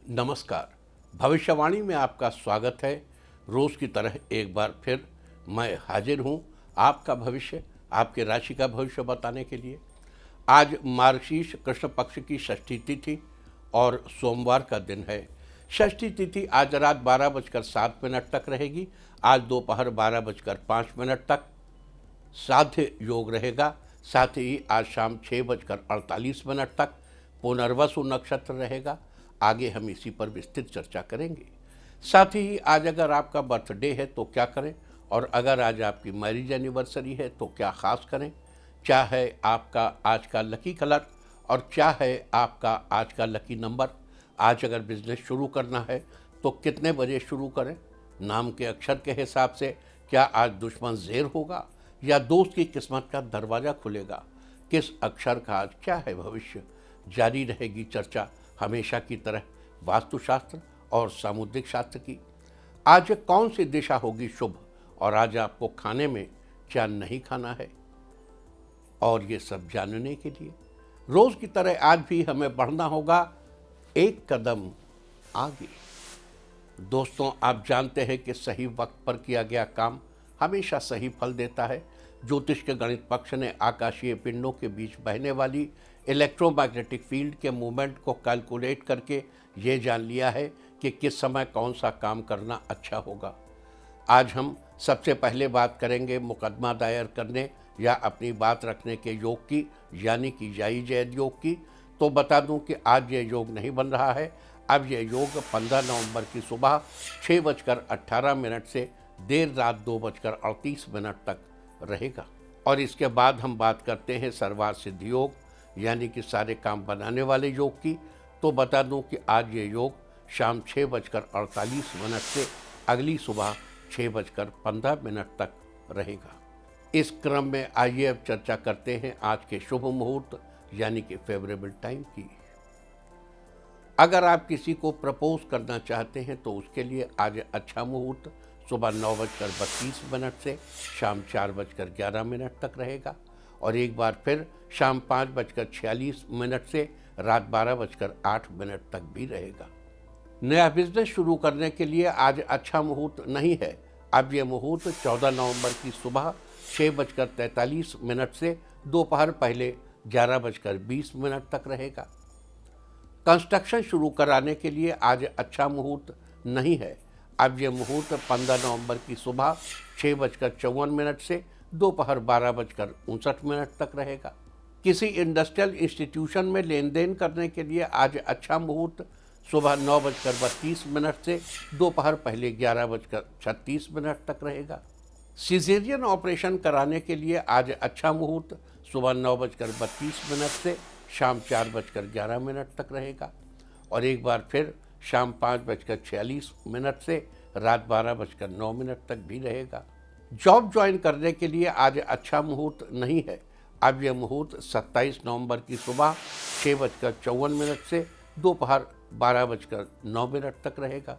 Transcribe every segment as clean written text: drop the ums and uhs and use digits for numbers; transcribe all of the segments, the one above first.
नमस्कार। भविष्यवाणी में आपका स्वागत है। रोज की तरह एक बार फिर मैं हाजिर हूं आपका भविष्य, आपके राशि का भविष्य बताने के लिए। आज मार्गशीर्ष कृष्ण पक्ष की षष्ठी तिथि और सोमवार का दिन है। षष्ठी तिथि आज रात 12:07 तक रहेगी। आज दोपहर 12:05 तक साध्य योग रहेगा। साथ ही आज शाम 6:48 तक पुनर्वसु नक्षत्र रहेगा। आगे हम इसी पर विस्तृत चर्चा करेंगे। साथ ही आज अगर आपका बर्थडे है तो क्या करें, और अगर आज आपकी मैरिज एनिवर्सरी है तो क्या खास करें, क्या है आपका आज का लकी कलर और क्या है आपका आज का लकी नंबर। आज अगर बिजनेस शुरू करना है तो कितने बजे शुरू करें, नाम के अक्षर के हिसाब से क्या आज दुश्मन ज़ेर होगा या दोस्त की किस्मत का दरवाज़ा खुलेगा, किस अक्षर का आज क्या है भविष्य। जारी रहेगी चर्चा हमेशा की तरह वास्तुशास्त्र और सामुद्रिक शास्त्र की। आज कौन सी दिशा होगी शुभ और आज आपको खाने में क्या नहीं खाना है, और ये सब जानने के लिए रोज की तरह आज भी हमें बढ़ना होगा एक कदम आगे। दोस्तों, आप जानते हैं कि सही वक्त पर किया गया काम हमेशा सही फल देता है। ज्योतिष के गणित पक्ष ने आकाशीय पिंडों के बीच बहने वाली इलेक्ट्रोमैग्नेटिक फील्ड के मूवमेंट को कैलकुलेट करके ये जान लिया है कि किस समय कौन सा काम करना अच्छा होगा। आज हम सबसे पहले बात करेंगे मुकदमा दायर करने या अपनी बात रखने के योग की, यानी कि जाई जैद योग की। तो बता दूं कि आज ये योग नहीं बन रहा है। अब ये योग 15 नवंबर की सुबह 6:18 से देर रात 2:38 तक रहेगा। और इसके बाद हम बात करते हैं सर्वार्थ सिद्धि योग, यानी कि सारे काम बनाने वाले योग की। तो बता दूं कि आज ये योग शाम 6:48 से अगली सुबह 6:15 तक रहेगा। इस क्रम में आइए अब चर्चा करते हैं आज के शुभ मुहूर्त, यानी कि फेवरेबल टाइम की। अगर आप किसी को प्रपोज करना चाहते हैं तो उसके लिए आज अच्छा मुहूर्त सुबह 9:32 से शाम 4:11 तक रहेगा, और एक बार फिर शाम 5:46 से रात 12:08 तक भी रहेगा। नया बिजनेस शुरू करने के लिए आज अच्छा मुहूर्त नहीं है। अब यह मुहूर्त 14 नवंबर की सुबह 6:43 से दोपहर पहले 11:20 तक रहेगा। कंस्ट्रक्शन शुरू कराने के लिए आज अच्छा मुहूर्त नहीं है। अब यह मुहूर्त 15 नवंबर की सुबह 6:54 से दोपहर 12:59 तक रहेगा। किसी इंडस्ट्रियल इंस्टीट्यूशन में लेन देन करने के लिए आज अच्छा मुहूर्त सुबह 9:32 से दोपहर पहले 11:36 तक रहेगा। सिजेरियन ऑपरेशन कराने के लिए आज अच्छा मुहूर्त सुबह 9:32 से शाम 4:11 तक रहेगा, और एक बार फिर शाम 5:46 से रात 12:09 तक भी रहेगा। जॉब ज्वाइन करने के लिए आज अच्छा मुहूर्त नहीं है। अब यह मुहूर्त 27 नवंबर की सुबह 6:54 से दोपहर 12:09 तक रहेगा।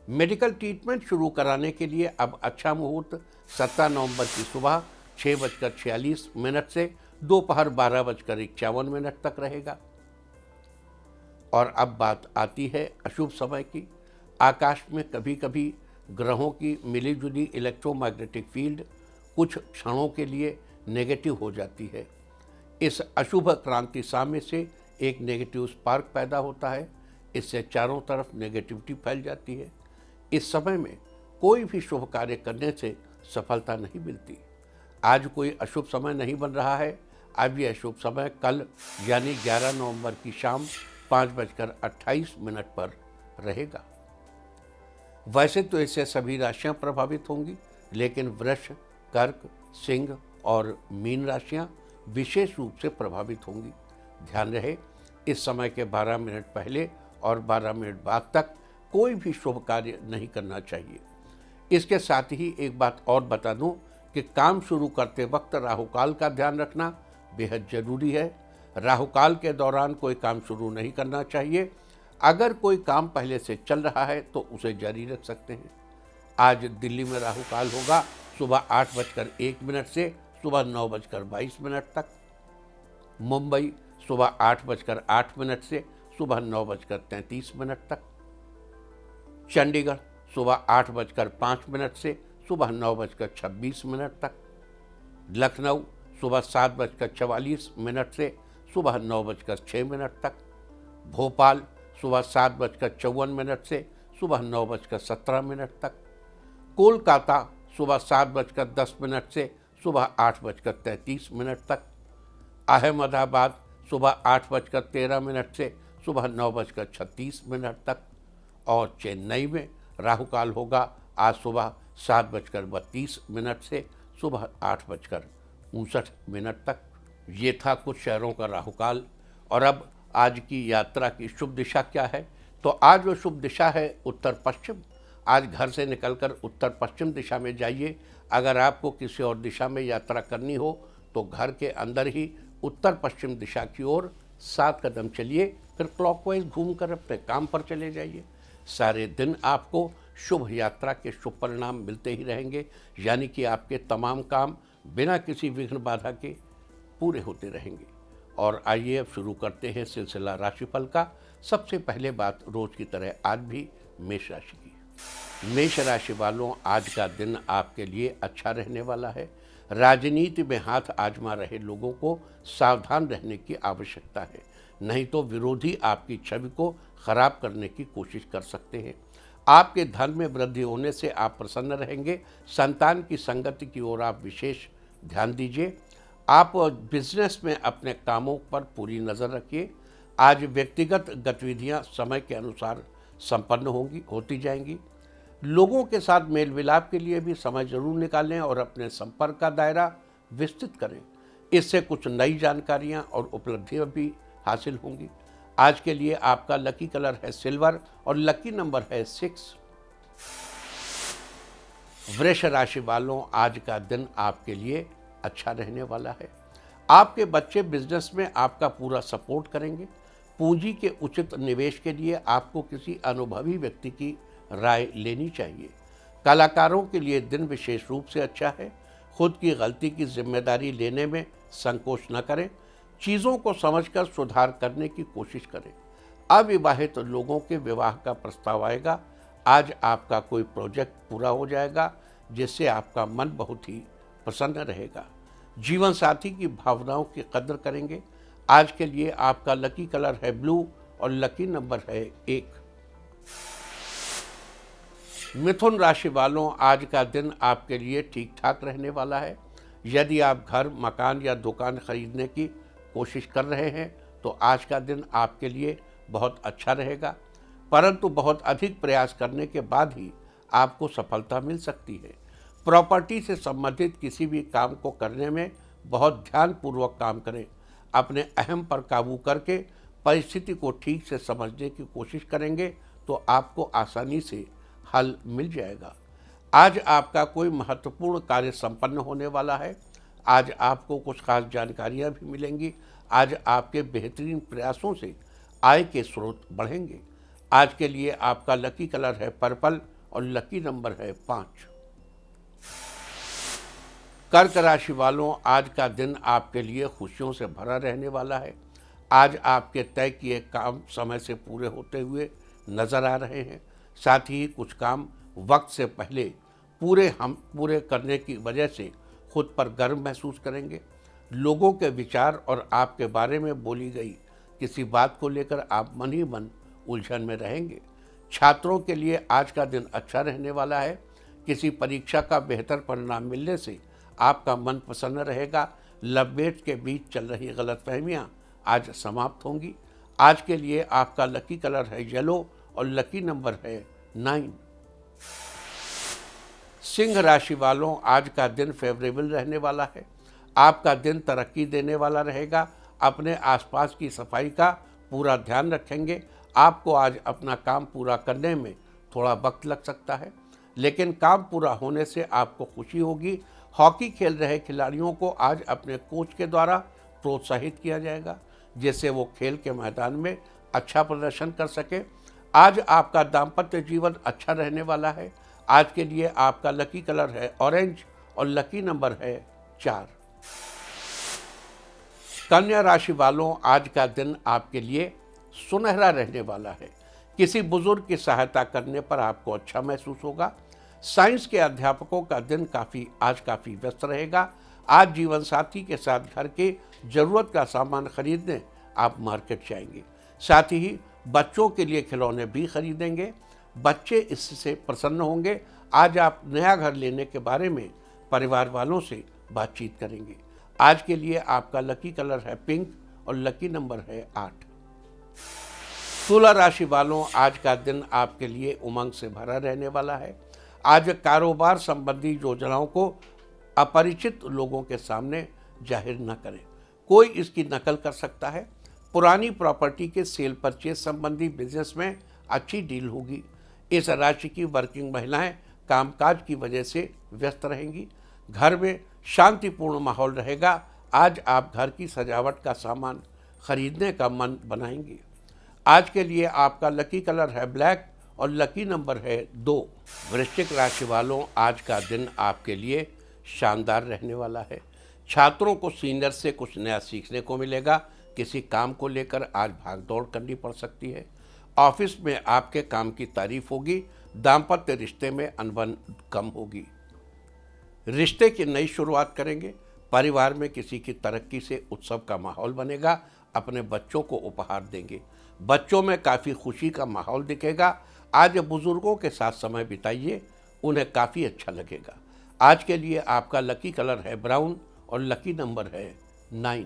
मेडिकल ट्रीटमेंट शुरू कराने के लिए अब अच्छा मुहूर्त 17 नवंबर की सुबह 6:46 से दोपहर 12:51 तक रहेगा। और अब बात आती है अशुभ समय की। आकाश में कभी कभी ग्रहों की मिलीजुली इलेक्ट्रोमैग्नेटिक फील्ड कुछ क्षणों के लिए नेगेटिव हो जाती है। इस अशुभ क्रांति साम्य से एक नेगेटिव स्पार्क पैदा होता है। इससे चारों तरफ नेगेटिविटी फैल जाती है। इस समय में कोई भी शुभ कार्य करने से सफलता नहीं मिलती। आज कोई अशुभ समय नहीं बन रहा है। अब यह अशुभ समय कल यानी 11 नवंबर की शाम 5:28 पर रहेगा। वैसे तो इससे सभी राशियां प्रभावित होंगी, लेकिन वृष, कर्क, सिंह और मीन राशियां विशेष रूप से प्रभावित होंगी। ध्यान रहे, इस समय के 12 मिनट पहले और 12 मिनट बाद तक कोई भी शुभ कार्य नहीं करना चाहिए। इसके साथ ही एक बात और बता दूं कि काम शुरू करते वक्त राहुकाल का ध्यान रखना बेहद जरूरी है। राहुकाल के दौरान कोई काम शुरू नहीं करना चाहिए। अगर कोई काम पहले से चल रहा है तो उसे जारी रख सकते हैं। आज दिल्ली में राहुकाल होगा सुबह 8:01 से सुबह 9:22 तक। मुंबई सुबह 8:08 से सुबह 9:33 तक। चंडीगढ़ सुबह 8:05 से सुबह 9:26 तक, लखनऊ सुबह 7:44 से सुबह 9:06 तक, भोपाल सुबह 7:54 से सुबह 9:17 तक, कोलकाता सुबह 7:10 से सुबह 8:33 तक, अहमदाबाद सुबह 8:13 से सुबह 9:36 तक और चेन्नई में राहु काल होगा आज सुबह 7:32 से सुबह 8:59 तक। ये था कुछ शहरों का राहु काल। और अब आज की यात्रा की शुभ दिशा क्या है? तो आज वो शुभ दिशा है उत्तर पश्चिम। आज घर से निकलकर उत्तर पश्चिम दिशा में जाइए। अगर आपको किसी और दिशा में यात्रा करनी हो तो घर के अंदर ही उत्तर पश्चिम दिशा की ओर 7 कदम चलिए, फिर क्लॉकवाइज घूमकर अपने काम पर चले जाइए। सारे दिन आपको शुभ यात्रा के शुभ परिणाम मिलते ही रहेंगे, यानी कि आपके तमाम काम बिना किसी विघ्न बाधा के पूरे होते रहेंगे। और आइए अब शुरू करते हैं सिलसिला राशिफल का। सबसे पहले बात रोज की तरह आज भी मेष राशि की। मेष राशि वालों, आज का दिन आपके लिए अच्छा रहने वाला है। राजनीति में हाथ आजमा रहे लोगों को सावधान रहने की आवश्यकता है, नहीं तो विरोधी आपकी छवि को खराब करने की कोशिश कर सकते हैं। आपके धन में वृद्धि होने से आप प्रसन्न रहेंगे। संतान की संगति की ओर आप विशेष ध्यान दीजिए। आप बिजनेस में अपने कामों पर पूरी नज़र रखिए। आज व्यक्तिगत गतिविधियां समय के अनुसार संपन्न होती जाएंगी। लोगों के साथ मेल मिलाप के लिए भी समय जरूर निकालें और अपने संपर्क का दायरा विस्तृत करें। इससे कुछ नई जानकारियां और उपलब्धियां भी हासिल होंगी। आज के लिए आपका लकी कलर है सिल्वर और लकी नंबर है 6। वृष राशि वालों, आज का दिन आपके लिए अच्छा रहने वाला है। आपके बच्चे बिजनेस में आपका पूरा सपोर्ट करेंगे। पूंजी के उचित निवेश के लिए आपको किसी अनुभवी व्यक्ति की राय लेनी चाहिए। कलाकारों के लिए दिन विशेष रूप से अच्छा है। खुद की गलती की जिम्मेदारी लेने में संकोच न करें। चीज़ों को समझकर सुधार करने की कोशिश करें। अविवाहित लोगों के विवाह का प्रस्ताव आएगा। आज आपका कोई प्रोजेक्ट पूरा हो जाएगा जिससे आपका मन बहुत ही प्रसन्न रहेगा। जीवन साथी की भावनाओं की कदर करेंगे। आज के लिए आपका लकी कलर है ब्लू और लकी नंबर है 1। मिथुन राशि वालों, आज का दिन आपके लिए ठीक ठाक रहने वाला है। यदि आप घर, मकान या दुकान खरीदने की कोशिश कर रहे हैं तो आज का दिन आपके लिए बहुत अच्छा रहेगा, परंतु बहुत अधिक प्रयास करने के बाद ही आपको सफलता मिल सकती है। प्रॉपर्टी से संबंधित किसी भी काम को करने में बहुत ध्यानपूर्वक काम करें। अपने अहम पर काबू करके परिस्थिति को ठीक से समझने की कोशिश करेंगे तो आपको आसानी से हल मिल जाएगा। आज आपका कोई महत्वपूर्ण कार्य संपन्न होने वाला है। आज आपको कुछ खास जानकारियां भी मिलेंगी। आज आपके बेहतरीन प्रयासों से आय के स्रोत बढ़ेंगे। आज के लिए आपका लकी कलर है पर्पल और लकी नंबर है 5। कर्क राशि वालों, आज का दिन आपके लिए खुशियों से भरा रहने वाला है। आज आपके तय किए काम समय से पूरे होते हुए नजर आ रहे हैं। साथ ही कुछ काम वक्त से पहले पूरे करने की वजह से खुद पर गर्व महसूस करेंगे। लोगों के विचार और आपके बारे में बोली गई किसी बात को लेकर आप मन ही मन उलझन में रहेंगे। छात्रों के लिए आज का दिन अच्छा रहने वाला है। किसी परीक्षा का बेहतर परिणाम मिलने से आपका मन प्रसन्न रहेगा। लवमेट के बीच चल रही गलतफहमियां आज समाप्त होंगी। आज के लिए आपका लकी कलर है येलो और लकी नंबर है 9। सिंह राशि वालों, आज का दिन फेवरेबल रहने वाला है। आपका दिन तरक्की देने वाला रहेगा। अपने आसपास की सफाई का पूरा ध्यान रखेंगे। आपको आज अपना काम पूरा करने में थोड़ा वक्त लग सकता है, लेकिन काम पूरा होने से आपको खुशी होगी। हॉकी खेल रहे खिलाड़ियों को आज अपने कोच के द्वारा प्रोत्साहित किया जाएगा, जिससे वो खेल के मैदान में अच्छा प्रदर्शन कर सके। आज आपका दाम्पत्य जीवन अच्छा रहने वाला है। आज के लिए आपका लकी कलर है ऑरेंज और लकी नंबर है 4। कन्या राशि वालों, आज का दिन आपके लिए सुनहरा रहने वाला है। किसी बुजुर्ग की सहायता करने पर आपको अच्छा महसूस होगा। साइंस के अध्यापकों का दिन आज काफ़ी व्यस्त रहेगा। आज जीवन साथी के साथ घर के ज़रूरत का सामान खरीदने आप मार्केट जाएंगे। साथ ही बच्चों के लिए खिलौने भी खरीदेंगे। बच्चे इससे प्रसन्न होंगे। आज आप नया घर लेने के बारे में परिवार वालों से बातचीत करेंगे। आज के लिए आपका लकी कलर है पिंक और लकी नंबर है 8। तुला राशि वालों, आज का दिन आपके लिए उमंग से भरा रहने वाला है। आज कारोबार संबंधी योजनाओं को अपरिचित लोगों के सामने जाहिर न करें, कोई इसकी नकल कर सकता है। पुरानी प्रॉपर्टी के सेल परचेज संबंधी बिजनेस में अच्छी डील होगी। इस राशि की वर्किंग महिलाएं कामकाज की वजह से व्यस्त रहेंगी। घर में शांतिपूर्ण माहौल रहेगा। आज आप घर की सजावट का सामान खरीदने का मन बनाएंगे। आज के लिए आपका लकी कलर है ब्लैक और लकी नंबर है 2। वृश्चिक राशि वालों, आज का दिन आपके लिए शानदार रहने वाला है। छात्रों को सीनियर से कुछ नया सीखने को मिलेगा। किसी काम को लेकर आज भागदौड़ करनी पड़ सकती है। ऑफिस में आपके काम की तारीफ होगी। दाम्पत्य रिश्ते में अनबन कम होगी। रिश्ते की नई शुरुआत करेंगे। परिवार में किसी की तरक्की से उत्सव का माहौल बनेगा। अपने बच्चों को उपहार देंगे। बच्चों में काफ़ी खुशी का माहौल दिखेगा। आज बुजुर्गों के साथ समय बिताइए, उन्हें काफ़ी अच्छा लगेगा। आज के लिए आपका लकी कलर है ब्राउन और लकी नंबर है 9।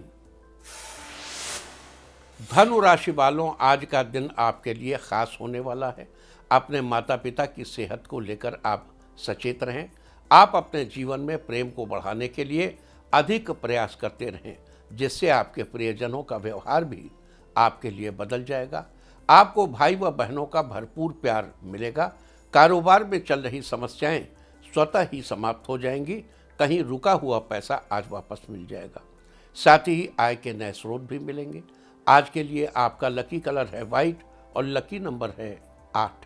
धनु राशि वालों, आज का दिन आपके लिए खास होने वाला है। अपने माता पिता की सेहत को लेकर आप सचेत रहें। आप अपने जीवन में प्रेम को बढ़ाने के लिए अधिक प्रयास करते रहें, जिससे आपके प्रियजनों का व्यवहार भी आपके लिए बदल जाएगा। आपको भाई व बहनों का भरपूर प्यार मिलेगा। कारोबार में चल रही समस्याएं स्वतः ही समाप्त हो जाएंगी। कहीं रुका हुआ पैसा आज वापस मिल जाएगा। साथ ही आय के नए स्रोत भी मिलेंगे। आज के लिए आपका लकी कलर है वाइट और लकी नंबर है 8।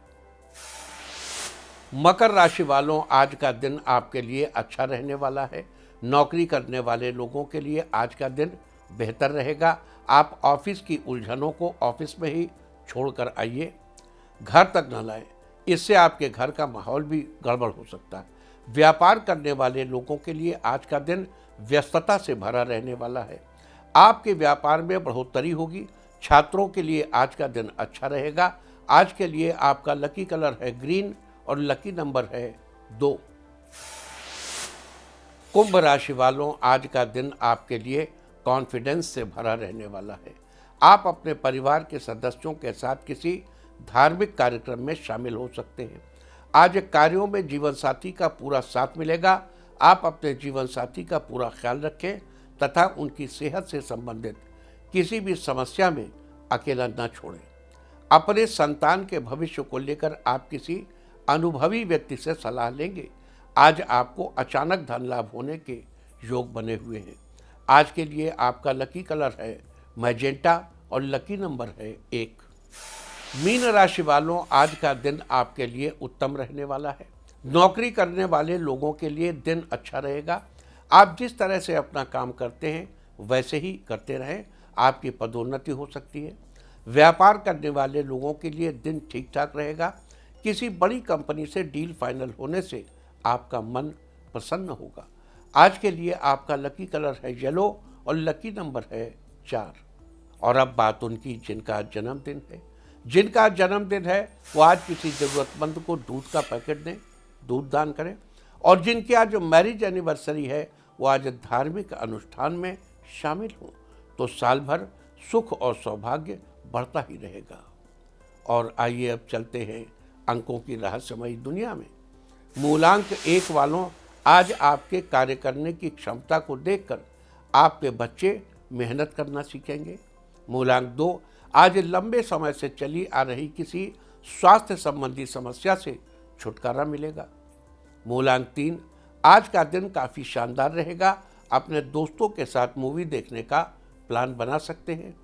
मकर राशि वालों, आज का दिन आपके लिए अच्छा रहने वाला है। नौकरी करने वाले लोगों के लिए आज का दिन बेहतर रहेगा। आप ऑफिस की उलझनों को ऑफिस में ही छोड़कर आइए, घर तक न लाएं। इससे आपके घर का माहौल भी गड़बड़ हो सकता है। व्यापार करने वाले लोगों के लिए आज का दिन व्यस्तता से भरा रहने वाला है। आपके व्यापार में बढ़ोतरी होगी। छात्रों के लिए आज का दिन अच्छा रहेगा। आज के लिए आपका लकी कलर है ग्रीन और लकी नंबर है 2। कुंभ राशि वालों, आज का दिन आपके लिए कॉन्फिडेंस से भरा रहने वाला है। आप अपने परिवार के सदस्यों के साथ किसी धार्मिक कार्यक्रम में शामिल हो सकते हैं। आज कार्यों में जीवन साथी का पूरा साथ मिलेगा। आप अपने जीवन साथी का पूरा ख्याल रखें तथा उनकी सेहत से संबंधित किसी भी समस्या में अकेला न छोड़ें। अपने संतान के भविष्य को लेकर आप किसी अनुभवी व्यक्ति से सलाह लेंगे। आज आपको अचानक धन लाभ होने के योग बने हुए हैं। आज के लिए आपका लकी कलर है मैजेंटा और लकी नंबर है 1। मीन राशि वालों, आज का दिन आपके लिए उत्तम रहने वाला है। नौकरी करने वाले लोगों के लिए दिन अच्छा रहेगा। आप जिस तरह से अपना काम करते हैं वैसे ही करते रहें। आपकी पदोन्नति हो सकती है। व्यापार करने वाले लोगों के लिए दिन ठीक ठाक रहेगा। किसी बड़ी कंपनी से डील फाइनल होने से आपका मन प्रसन्न होगा। आज के लिए आपका लकी कलर है येलो और लकी नंबर है 4। और अब बात उनकी जिनका जन्मदिन है। जिनका जन्मदिन है वो आज किसी ज़रूरतमंद को दूध का पैकेट दें, दूध दान करें। और जिनकी आज मैरिज एनिवर्सरी है वो आज धार्मिक अनुष्ठान में शामिल हों, तो साल भर सुख और सौभाग्य बढ़ता ही रहेगा। और आइए अब चलते हैं अंकों की रहस्यमयी दुनिया में। मूलांक 1 वालों, आज आपके कार्य करने की क्षमता को देखकर आपके बच्चे मेहनत करना सीखेंगे। मूलांक 2, आज लंबे समय से चली आ रही किसी स्वास्थ्य संबंधी समस्या से छुटकारा मिलेगा। मूलांक 3, आज का दिन काफ़ी शानदार रहेगा। अपने दोस्तों के साथ मूवी देखने का प्लान बना सकते हैं।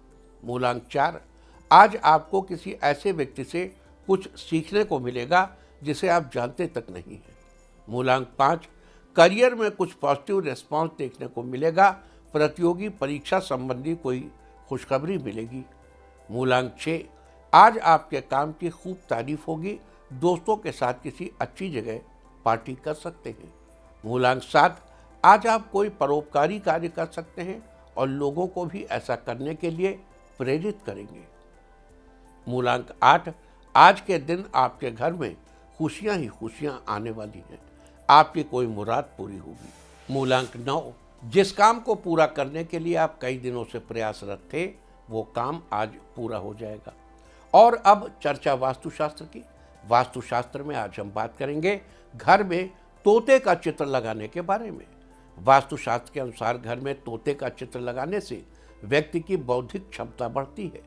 मूलांक 4, आज आपको किसी ऐसे व्यक्ति से कुछ सीखने को मिलेगा जिसे आप जानते तक नहीं हैं। मूलांक 5, करियर में कुछ पॉजिटिव रिस्पॉन्स देखने को मिलेगा। प्रतियोगी परीक्षा संबंधी कोई खुशखबरी मिलेगी। मूलांक 6, आज आपके काम की खूब तारीफ होगी। दोस्तों के साथ किसी अच्छी जगह पार्टी कर सकते हैं। मूलांक 7, आज आप कोई परोपकारी कार्य कर सकते हैं और लोगों को भी ऐसा करने के लिए प्रेरित करेंगे। मूलांक 8, आज के दिन आपके घर में खुशियां ही खुशियां आने वाली हैं। आपकी कोई मुराद पूरी होगी। मूलांक 9, जिस काम को पूरा करने के लिए आप कई दिनों से प्रयासरत थे, वो काम आज पूरा हो जाएगा। और अब चर्चा वास्तुशास्त्र की। वास्तुशास्त्र में आज हम बात करेंगे घर में तोते का चित्र लगाने के बारे में। वास्तुशास्त्र के अनुसार घर में तोते का चित्र लगाने से व्यक्ति की बौद्धिक क्षमता बढ़ती है।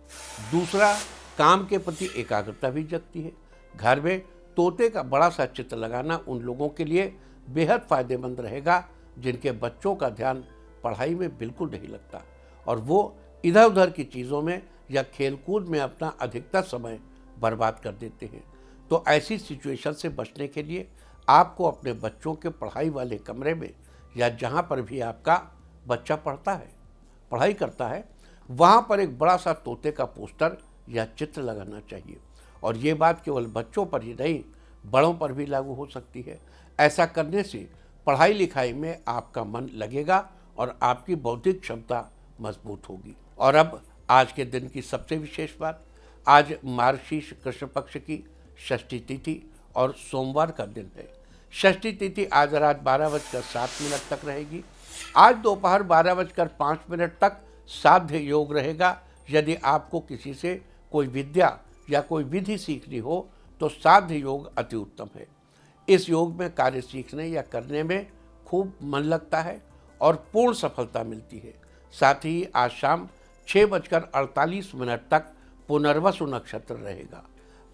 दूसरा, काम के प्रति एकाग्रता भी जगती है। घर में तोते का बड़ा सा चित्र लगाना उन लोगों के लिए बेहद फायदेमंद रहेगा जिनके बच्चों का ध्यान पढ़ाई में बिल्कुल नहीं लगता और वो इधर उधर की चीज़ों में या खेलकूद में अपना अधिकतर समय बर्बाद कर देते हैं। तो ऐसी सिचुएशन से बचने के लिए आपको अपने बच्चों के पढ़ाई वाले कमरे में या जहाँ पर भी आपका बच्चा पढ़ता है, पढ़ाई करता है, वहाँ पर एक बड़ा सा तोते का पोस्टर या चित्र लगाना चाहिए। और ये बात केवल बच्चों पर ही नहीं, बड़ों पर भी लागू हो सकती है। ऐसा करने से पढ़ाई लिखाई में आपका मन लगेगा और आपकी बौद्धिक क्षमता मजबूत होगी। और अब आज के दिन की सबसे विशेष बात, आज मार्गशीर्ष कृष्ण पक्ष की षष्ठी तिथि और सोमवार का दिन है। षष्ठी तिथि आज रात 12:07 तक रहेगी। आज दोपहर 12:05 तक साध्य योग रहेगा। यदि आपको किसी से कोई विद्या या कोई विधि सीखनी हो तो साध्य योग अति उत्तम है। इस योग में कार्य सीखने या करने में खूब मन लगता है और पूर्ण सफलता मिलती है। साथ ही आज शाम 6:48 तक पुनर्वसु नक्षत्र रहेगा।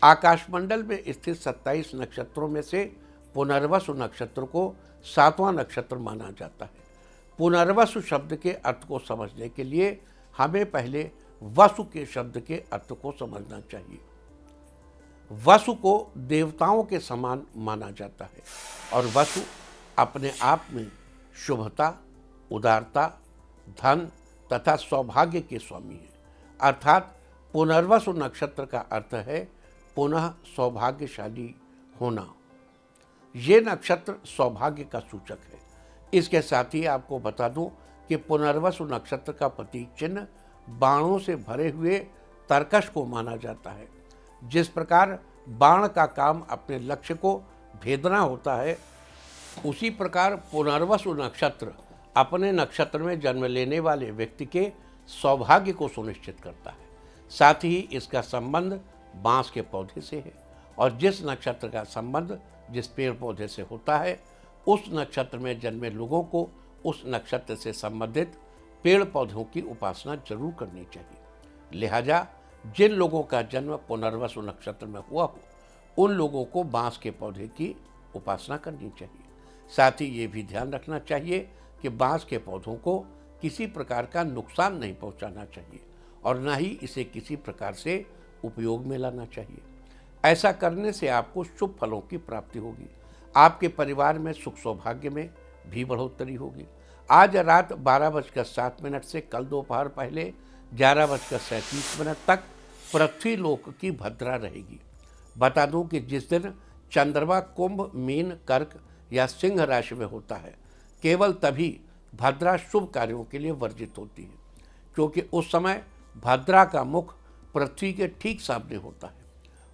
आकाशमंडल में स्थित 27 नक्षत्रों में से पुनर्वसु नक्षत्र को 7वां नक्षत्र माना जाता है। पुनर्वसु शब्द के अर्थ को समझने के लिए हमें पहले वसु के शब्द के अर्थ को समझना चाहिए। वसु को देवताओं के समान माना जाता है और वसु अपने आप में शुभता, उदारता, धन तथा सौभाग्य के स्वामी है। अर्थात पुनर्वसु नक्षत्र का अर्थ है पुनः सौभाग्यशाली होना। ये नक्षत्र सौभाग्य का सूचक है। इसके साथ ही आपको बता दूं कि पुनर्वसु नक्षत्र का प्रतीक चिन्ह बाणों से भरे हुए तरकश को माना जाता है। जिस प्रकार बाण का काम अपने लक्ष्य को भेदना होता है, उसी प्रकार पुनर्वसु नक्षत्र अपने नक्षत्र में जन्म लेने वाले व्यक्ति के सौभाग्य को सुनिश्चित करता है। साथ ही इसका संबंध बांस के पौधे से है और जिस नक्षत्र का संबंध जिस पेड़ पौधे से होता है, उस नक्षत्र में जन्मे लोगों को उस नक्षत्र से संबंधित पेड़ पौधों की उपासना जरूर करनी चाहिए। लिहाजा जिन लोगों का जन्म पुनर्वसु नक्षत्र में हुआ हो, उन लोगों को बांस के पौधे की उपासना करनी चाहिए। साथ ही ये भी ध्यान रखना चाहिए कि बांस के पौधों को किसी प्रकार का नुकसान नहीं पहुंचाना चाहिए और न ही इसे किसी प्रकार से उपयोग में लाना चाहिए। ऐसा करने से आपको शुभ फलों की प्राप्ति होगी। आपके परिवार में सुख सौभाग्य में भी बढ़ोतरी होगी। आज रात 12:07 से कल दोपहर पहले 11:37 तक पृथ्वी लोक की भद्रा रहेगी। बता दूं कि जिस दिन चंद्रमा कुंभ, मीन, कर्क या सिंह राशि में होता है, केवल तभी भद्रा शुभ कार्यों के लिए वर्जित होती है, क्योंकि उस समय भद्रा का मुख पृथ्वी के ठीक सामने होता है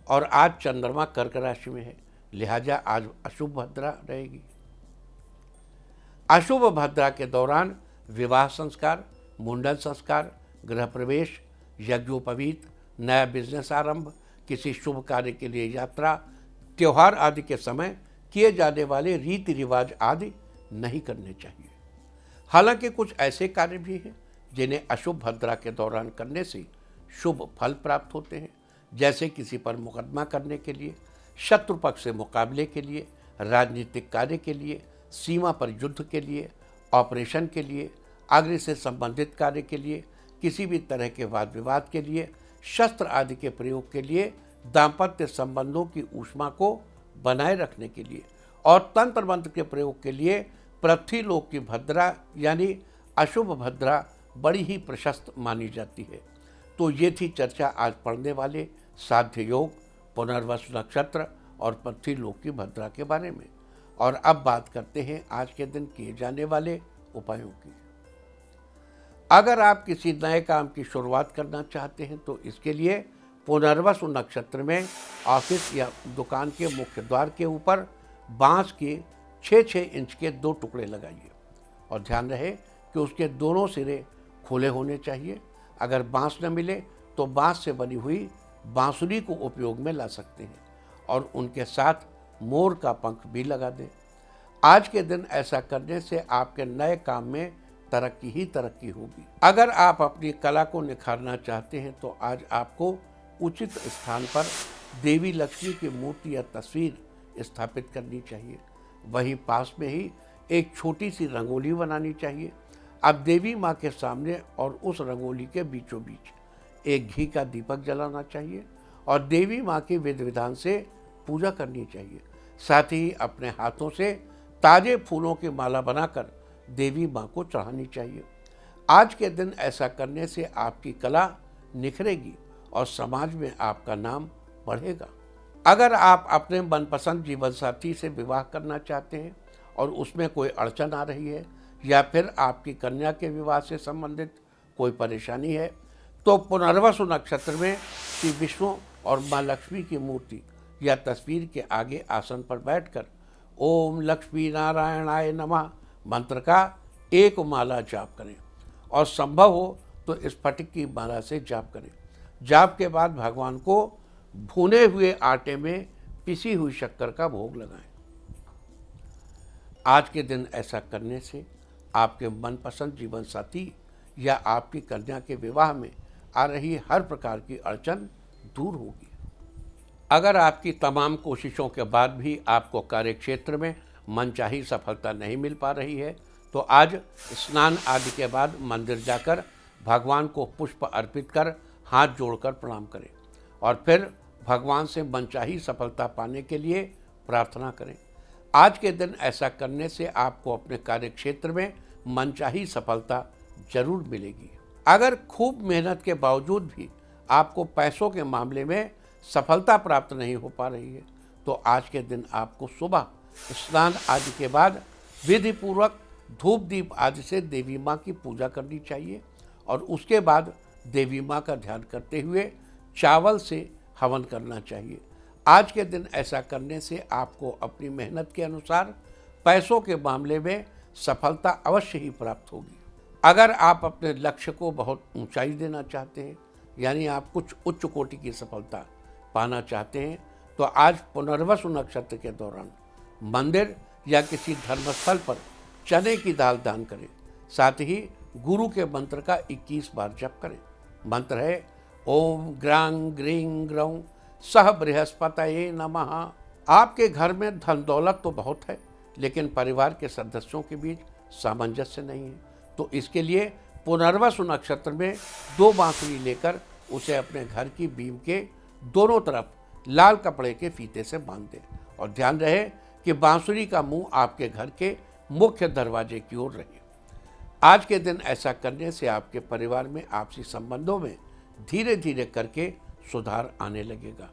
और आज चंद्रमा कर्क राशि में है। लिहाजा आज अशुभ भद्रा रहेगी। अशुभ भद्रा के दौरान विवाह संस्कार, मुंडन संस्कार, गृह प्रवेश, यज्ञोपवीत, नया बिजनेस आरंभ, किसी शुभ कार्य के लिए यात्रा, त्योहार आदि के समय किए जाने वाले रीति रिवाज आदि नहीं करने चाहिए। हालांकि कुछ ऐसे कार्य भी हैं जिन्हें अशुभ भद्रा के दौरान करने से शुभ फल प्राप्त होते हैं, जैसे किसी पर मुकदमा करने के लिए, शत्रु पक्ष से मुकाबले के लिए, राजनीतिक कार्य के लिए, सीमा पर युद्ध के लिए, ऑपरेशन के लिए, अग्नि से संबंधित कार्य के लिए, किसी भी तरह के वाद विवाद के लिए, शस्त्र आदि के प्रयोग के लिए, दाम्पत्य संबंधों की ऊष्मा को बनाए रखने के लिए और तंत्र मंत्र के प्रयोग के लिए पृथ्वी लोक की भद्रा यानी अशुभ भद्रा बड़ी ही प्रशस्त मानी जाती है। तो ये थी चर्चा आज पढ़ने वाले साध्य योग, पुनर्वसु नक्षत्र और पृथ्वी लोक की भद्रा के बारे में। और अब बात करते हैं आज के दिन किए जाने वाले उपायों की। अगर आप किसी नए काम की शुरुआत करना चाहते हैं तो इसके लिए पुनर्वसु नक्षत्र में ऑफिस या दुकान के मुख्य द्वार के ऊपर बांस के 6-6 इंच के 2 टुकड़े लगाइए और ध्यान रहे कि उसके दोनों सिरे खुले होने चाहिए। अगर बांस न मिले तो बांस से बनी हुई बांसुरी को उपयोग में ला सकते हैं और उनके साथ मोर का पंख भी लगा दें। आज के दिन ऐसा करने से आपके नए काम में तरक्की ही तरक्की होगी। अगर आप अपनी कला को निखारना चाहते हैं तो आज आपको उचित स्थान पर देवी लक्ष्मी की मूर्ति या तस्वीर स्थापित करनी चाहिए। वहीं पास में ही एक छोटी सी रंगोली बनानी चाहिए। अब देवी माँ के सामने और उस रंगोली के बीचों बीच एक घी का दीपक जलाना चाहिए और देवी माँ की विधि विधान से पूजा करनी चाहिए। साथ ही अपने हाथों से ताजे फूलों की माला बनाकर देवी माँ को चढ़ानी चाहिए। आज के दिन ऐसा करने से आपकी कला निखरेगी और समाज में आपका नाम बढ़ेगा। अगर आप अपने मनपसंद जीवन साथी से विवाह करना चाहते हैं और उसमें कोई अड़चन आ रही है या फिर आपकी कन्या के विवाह से संबंधित कोई परेशानी है तो पुनर्वसु नक्षत्र में श्री विष्णु और माँ लक्ष्मी की मूर्ति या तस्वीर के आगे आसन पर बैठकर ओम लक्ष्मी नारायणाय नमः मंत्र का एक माला जाप करें और संभव हो तो स्फटिक की माला से जाप करें। जाप के बाद भगवान को भुने हुए आटे में पिसी हुई शक्कर का भोग लगाएं। आज के दिन ऐसा करने से आपके मनपसंद जीवन साथी या आपकी कन्या के विवाह में आ रही हर प्रकार की अड़चन दूर होगी। अगर आपकी तमाम कोशिशों के बाद भी आपको कार्यक्षेत्र में मनचाही सफलता नहीं मिल पा रही है तो आज स्नान आदि के बाद मंदिर जाकर भगवान को पुष्प अर्पित कर हाथ जोड़कर प्रणाम करें और फिर भगवान से मनचाही सफलता पाने के लिए प्रार्थना करें। आज के दिन ऐसा करने से आपको अपने कार्यक्षेत्र में मनचाही सफलता जरूर मिलेगी। अगर खूब मेहनत के बावजूद भी आपको पैसों के मामले में सफलता प्राप्त नहीं हो पा रही है तो आज के दिन आपको सुबह स्नान आदि के बाद विधि पूर्वक धूप दीप आदि से देवी माँ की पूजा करनी चाहिए और उसके बाद देवी माँ का ध्यान करते हुए चावल से हवन करना चाहिए। आज के दिन ऐसा करने से आपको अपनी मेहनत के अनुसार पैसों के मामले में सफलता अवश्य ही प्राप्त होगी। अगर आप अपने लक्ष्य को बहुत ऊंचाई देना चाहते हैं यानी आप कुछ उच्च कोटि की सफलता पाना चाहते हैं तो आज पुनर्वसु नक्षत्र के दौरान मंदिर या किसी धर्मस्थल पर चने की दाल दान करें। साथ ही गुरु के मंत्र का 21 बार जप करें। मंत्र है ओम ग्रांग ग्रीं ग्रौं सह बृहस्पतये नमः। आपके घर में धन दौलत तो बहुत है लेकिन परिवार के सदस्यों के बीच सामंजस्य नहीं है तो इसके लिए पुनर्वसु नक्षत्र में 2 बांसुरी लेकर उसे अपने घर की बीम के दोनों तरफ लाल कपड़े के फीते से बांध दें और ध्यान रहे कि बांसुरी का मुंह आपके घर के मुख्य दरवाजे की ओर रहे। आज के दिन ऐसा करने से आपके परिवार में आपसी संबंधों में धीरे धीरे करके सुधार आने लगेगा।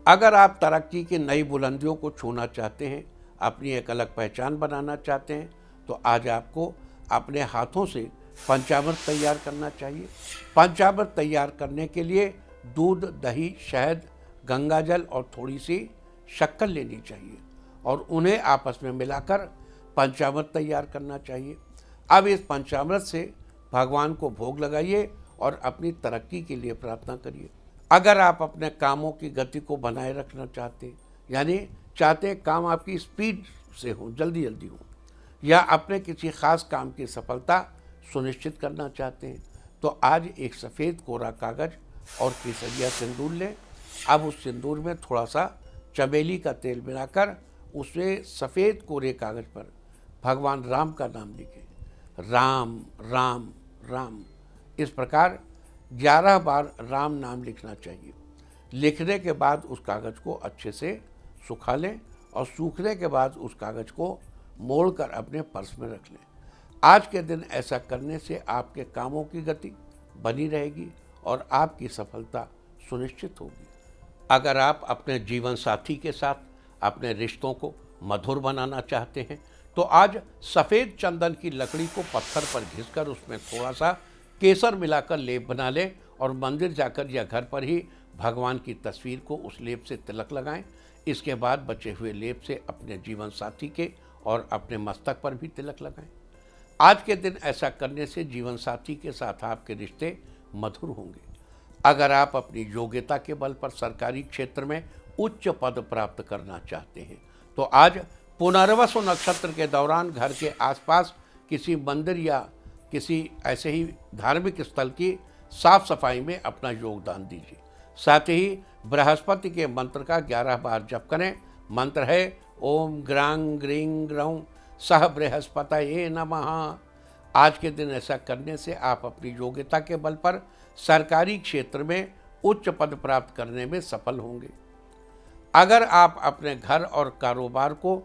अगर आप तरक्की की नई बुलंदियों को छूना चाहते हैं, अपनी एक अलग पहचान बनाना चाहते हैं तो आज आपको अपने हाथों से पंचामृत तैयार करना चाहिए। पंचामृत तैयार करने के लिए दूध, दही, शहद, गंगाजल और थोड़ी सी शक्कर लेनी चाहिए और उन्हें आपस में मिलाकर पंचामृत तैयार करना चाहिए। अब इस पंचामृत से भगवान को भोग लगाइए और अपनी तरक्की के लिए प्रार्थना करिए। अगर आप अपने कामों की गति को बनाए रखना चाहते हैं यानी चाहते हैं काम आपकी स्पीड से हो, जल्दी जल्दी हो, या अपने किसी खास काम की सफलता सुनिश्चित करना चाहते हैं तो आज एक सफ़ेद कोरा कागज और केसरिया सिंदूर लें। अब उस सिंदूर में थोड़ा सा चमेली का तेल मिलाकर उसे सफ़ेद कोरे कागज पर भगवान राम का नाम लिखें। राम राम राम, इस प्रकार 11 बार राम नाम लिखना चाहिए। लिखने के बाद उस कागज़ को अच्छे से सुखा लें और सूखने के बाद उस कागज़ को मोड़कर अपने पर्स में रख लें। आज के दिन ऐसा करने से आपके कामों की गति बनी रहेगी और आपकी सफलता सुनिश्चित होगी। अगर आप अपने जीवन साथी के साथ अपने रिश्तों को मधुर बनाना चाहते हैं तो आज सफ़ेद चंदन की लकड़ी को पत्थर पर घिसकर उसमें थोड़ा सा केसर मिलाकर लेप बना लें और मंदिर जाकर या घर पर ही भगवान की तस्वीर को उस लेप से तिलक लगाएं। इसके बाद बचे हुए लेप से अपने जीवन साथी के और अपने मस्तक पर भी तिलक लगाएं। आज के दिन ऐसा करने से जीवन साथी के साथ आपके रिश्ते मधुर होंगे। अगर आप अपनी योग्यता के बल पर सरकारी क्षेत्र में उच्च पद प्राप्त करना चाहते हैं तो आज पुनर्वसु नक्षत्र के दौरान घर के आसपास किसी मंदिर या किसी ऐसे ही धार्मिक स्थल की साफ सफाई में अपना योगदान दीजिए। साथ ही बृहस्पति के मंत्र का 11 बार जप करें। मंत्र है ओम ग्रांग ग्रीं ग्रौं सह बृहस्पतये नमः। आज के दिन ऐसा करने से आप अपनी योग्यता के बल पर सरकारी क्षेत्र में उच्च पद प्राप्त करने में सफल होंगे। अगर आप अपने घर और कारोबार को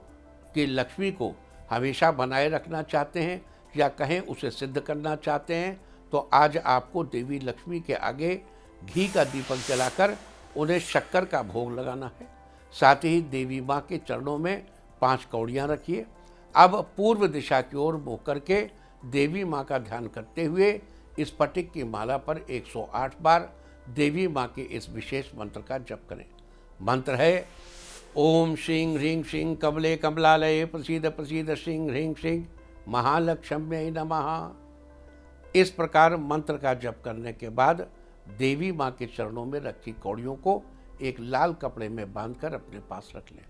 की लक्ष्मी को हमेशा बनाए रखना चाहते हैं या कहें उसे सिद्ध करना चाहते हैं तो आज आपको देवी लक्ष्मी के आगे घी का दीपक जलाकर उन्हें शक्कर का भोग लगाना है। साथ ही देवी माँ के चरणों में 5 कौड़ियाँ रखिए। अब पूर्व दिशा की ओर मुँह करके देवी माँ का ध्यान करते हुए इस स्फटिक की माला पर 108 बार देवी माँ के इस विशेष मंत्र का जप करें। मंत्र है ओम श्रीं ह्रीं श्रीं कमले कमलालये प्रसीद प्रसीद श्रीं ह्रीं श्रीं महालक्ष्म्यै नमः। इस प्रकार मंत्र का जप करने के बाद देवी माँ के चरणों में रखी कौड़ियों को एक लाल कपड़े में बांधकर अपने पास रख लें।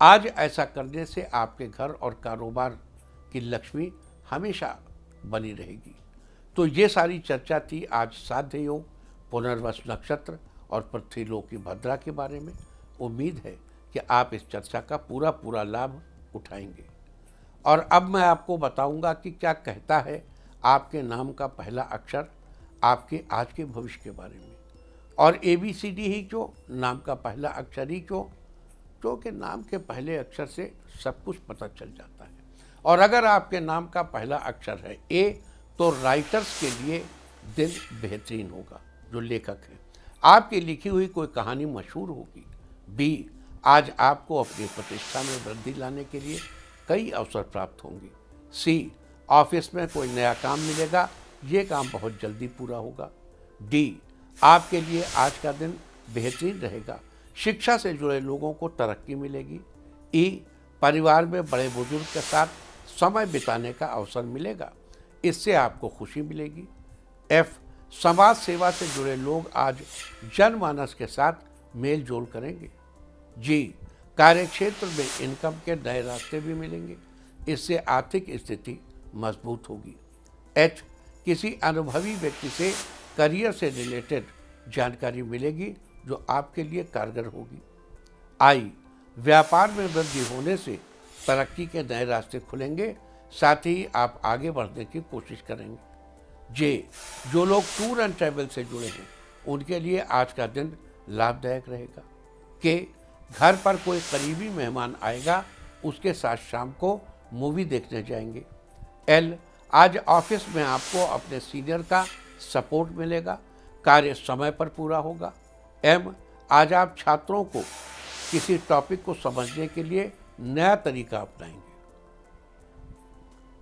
आज ऐसा करने से आपके घर और कारोबार की लक्ष्मी हमेशा बनी रहेगी। तो ये सारी चर्चा थी आज साध्य योग, पुनर्वसु नक्षत्र और पृथ्वीलोक की भद्रा के बारे में। उम्मीद है कि आप इस चर्चा का पूरा लाभ उठाएंगे। और अब मैं आपको बताऊंगा कि क्या कहता है आपके नाम का पहला अक्षर आपके आज के भविष्य के बारे में। और ABCD ही क्यों, नाम का पहला अक्षर ही क्यों, क्योंकि नाम के पहले अक्षर से सब कुछ पता चल जाता है। और अगर आपके नाम का पहला अक्षर है A तो राइटर्स के लिए दिन बेहतरीन होगा, जो लेखक हैं। आपकी लिखी हुई कोई कहानी मशहूर होगी। B आज आपको अपनी प्रतिष्ठा में वृद्धि लाने के लिए कई अवसर प्राप्त होंगे। C ऑफिस में कोई नया काम मिलेगा, ये काम बहुत जल्दी पूरा होगा। D आपके लिए आज का दिन बेहतरीन रहेगा, शिक्षा से जुड़े लोगों को तरक्की मिलेगी। E परिवार में बड़े बुजुर्ग के साथ समय बिताने का अवसर मिलेगा, इससे आपको खुशी मिलेगी। F समाज सेवा से जुड़े लोग आज जनमानस के साथ मेल जोल करेंगे। G कार्यक्षेत्र में इनकम के नए रास्ते भी मिलेंगे, इससे आर्थिक स्थिति मजबूत होगी। H किसी अनुभवी व्यक्ति से करियर से रिलेटेड जानकारी मिलेगी जो आपके लिए कारगर होगी। I व्यापार में वृद्धि होने से तरक्की के नए रास्ते खुलेंगे, साथ ही आप आगे बढ़ने की कोशिश करेंगे। J जो लोग टूर एंड ट्रैवल से जुड़े हैं उनके लिए आज का दिन लाभदायक रहेगा। K घर पर कोई करीबी मेहमान आएगा, उसके साथ शाम को मूवी देखने जाएंगे। L आज ऑफिस में आपको अपने सीनियर का सपोर्ट मिलेगा, कार्य समय पर पूरा होगा। M आज आप छात्रों को किसी टॉपिक को समझने के लिए नया तरीका अपनाएंगे,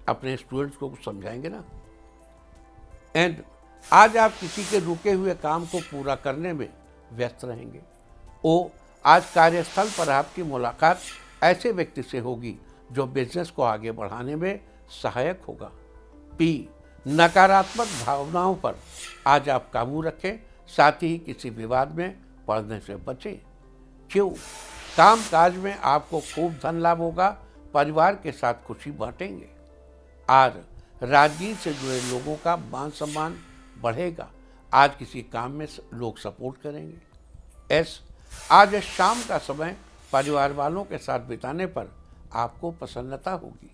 अपने स्टूडेंट्स को कुछ समझाएंगे ना। N आज आप किसी के रुके हुए काम को पूरा करने में व्यस्त रहेंगे। O आज कार्यस्थल पर आपकी मुलाकात ऐसे व्यक्ति से होगी जो बिजनेस को आगे बढ़ाने में सहायक होगा। P नकारात्मक भावनाओं पर आज आप काबू रखें, साथ ही किसी विवाद में पड़ने से बचें। Q काम काज में आपको खूब धन लाभ होगा, परिवार के साथ खुशी बांटेंगे। R राजनीति से जुड़े लोगों का मान सम्मान बढ़ेगा, आज किसी काम में लोग सपोर्ट करेंगे। S आज शाम का समय परिवार वालों के साथ बिताने पर आपको प्रसन्नता होगी।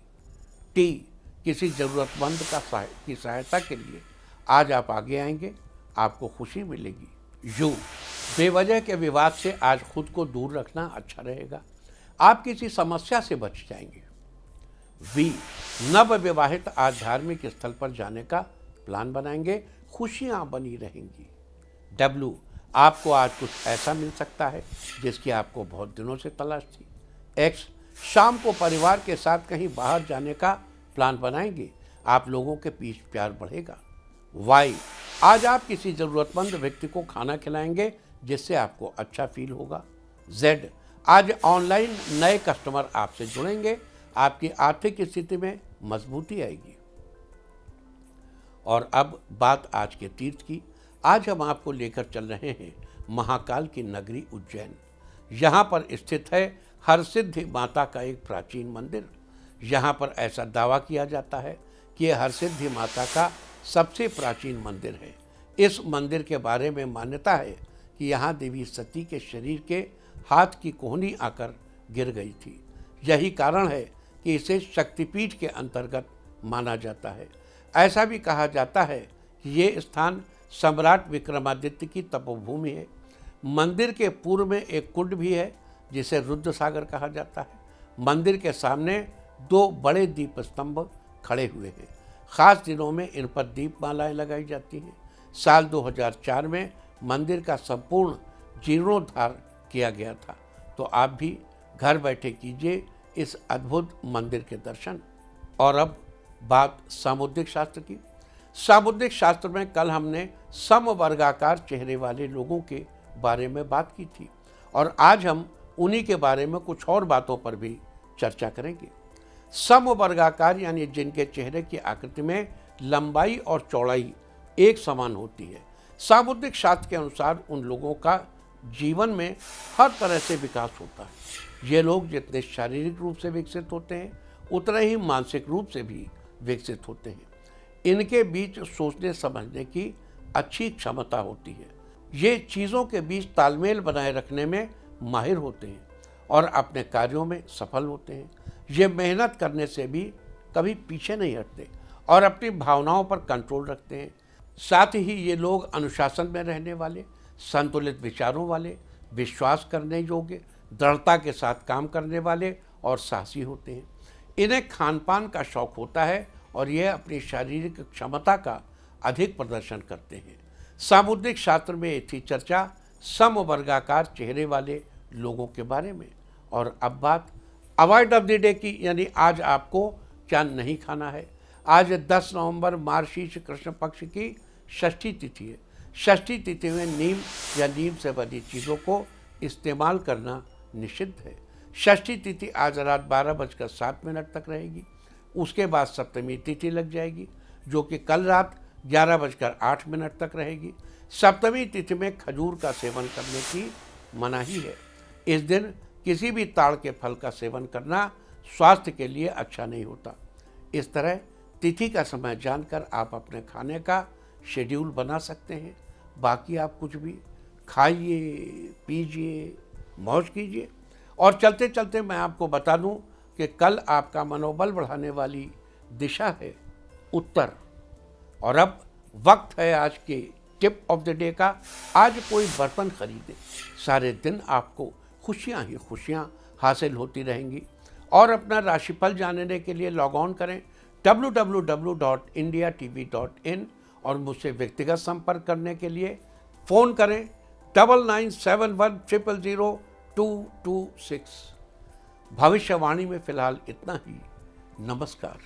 T किसी ज़रूरतमंद की सहायता के लिए आज आप आगे आएंगे, आपको खुशी मिलेगी। U बेवजह के विवाद से आज खुद को दूर रखना अच्छा रहेगा, आप किसी समस्या से बच जाएंगे। V नव विवाहित आज धार्मिक स्थल पर जाने का प्लान बनाएंगे, खुशियां बनी रहेंगी। W आपको आज कुछ ऐसा मिल सकता है जिसकी आपको बहुत दिनों से तलाश थी। एक्स, शाम को परिवार के साथ कहीं बाहर जाने का प्लान बनाएंगे, आप लोगों के बीच प्यार बढ़ेगा। वाई, आज आप किसी ज़रूरतमंद व्यक्ति को खाना खिलाएंगे जिससे आपको अच्छा फील होगा। जेड, आज ऑनलाइन नए कस्टमर आपसे जुड़ेंगे, आपकी आर्थिक स्थिति में मजबूती आएगी। और अब बात आज के तीर्थ की। आज हम आपको लेकर चल रहे हैं महाकाल की नगरी उज्जैन। यहाँ पर स्थित है हरसिद्धि माता का एक प्राचीन मंदिर। यहाँ पर ऐसा दावा किया जाता है कि यह हरसिद्धि माता का सबसे प्राचीन मंदिर है। इस मंदिर के बारे में मान्यता है कि यहाँ देवी सती के शरीर के हाथ की कोहनी आकर गिर गई थी। यही कारण है कि इसे शक्तिपीठ के अंतर्गत माना जाता है। ऐसा भी कहा जाता है कि ये स्थान सम्राट विक्रमादित्य की तपोभूमि है। मंदिर के पूर्व में एक कुंड भी है जिसे रुद्र सागर कहा जाता है। मंदिर के सामने 2 बड़े दीप स्तंभ खड़े हुए हैं। खास दिनों में इन पर दीपमालाएं लगाई जाती हैं। साल 2004 में मंदिर का संपूर्ण जीर्णोद्धार किया गया था। तो आप भी घर बैठे कीजिए इस अद्भुत मंदिर के दर्शन। और अब बात सामुद्रिक शास्त्र की। सामुद्रिक शास्त्र में कल हमने समवर्गाकार चेहरे वाले लोगों के बारे में बात की थी और आज हम उन्हीं के बारे में कुछ और बातों पर भी चर्चा करेंगे। समवर्गाकार यानी जिनके चेहरे की आकृति में लंबाई और चौड़ाई एक समान होती है। सामुद्रिक शास्त्र के अनुसार उन लोगों का जीवन में हर तरह से विकास होता है। ये लोग जितने शारीरिक रूप से विकसित होते हैं उतने ही मानसिक रूप से भी विकसित होते हैं। इनके बीच सोचने समझने की अच्छी क्षमता होती है। ये चीज़ों के बीच तालमेल बनाए रखने में माहिर होते हैं और अपने कार्यों में सफल होते हैं। ये मेहनत करने से भी कभी पीछे नहीं हटते और अपनी भावनाओं पर कंट्रोल रखते हैं। साथ ही ये लोग अनुशासन में रहने वाले, संतुलित विचारों वाले, विश्वास करने योग्य, दृढ़ता के साथ काम करने वाले और साहसी होते हैं। इन्हें खान पान का शौक होता है और यह अपनी शारीरिक क्षमता का अधिक प्रदर्शन करते हैं। सामुद्रिक शास्त्र में थी चर्चा समवर्गाकार चेहरे वाले लोगों के बारे में। और अब बात अवॉइड ऑफ द डे की, यानी आज आपको क्या नहीं खाना है। आज 10 नवंबर मार्गशीर्ष कृष्ण पक्ष की षष्ठी तिथि है। षष्ठी तिथि में नीम या नीम से बनी चीज़ों को इस्तेमाल करना निषिद्ध है। षष्ठी तिथि आज रात 12:07 तक रहेगी। उसके बाद सप्तमी तिथि लग जाएगी जो कि कल रात 11:08 तक रहेगी। सप्तमी तिथि में खजूर का सेवन करने की मनाही है। इस दिन किसी भी ताड़ के फल का सेवन करना स्वास्थ्य के लिए अच्छा नहीं होता। इस तरह तिथि का समय जानकर आप अपने खाने का शेड्यूल बना सकते हैं। बाकी आप कुछ भी खाइए, पीजिए, मौज कीजिए। और चलते चलते मैं आपको बता दूं कि कल आपका मनोबल बढ़ाने वाली दिशा है उत्तर। और अब वक्त है आज के टिप ऑफ द डे का। आज कोई बर्तन खरीदे, सारे दिन आपको खुशियां ही खुशियां हासिल होती रहेंगी। और अपना राशिफल जानने के लिए लॉग ऑन करें www.indiatv.in और मुझसे व्यक्तिगत संपर्क करने के लिए फ़ोन करें 9971000226। भविष्यवाणी में फ़िलहाल इतना ही। नमस्कार।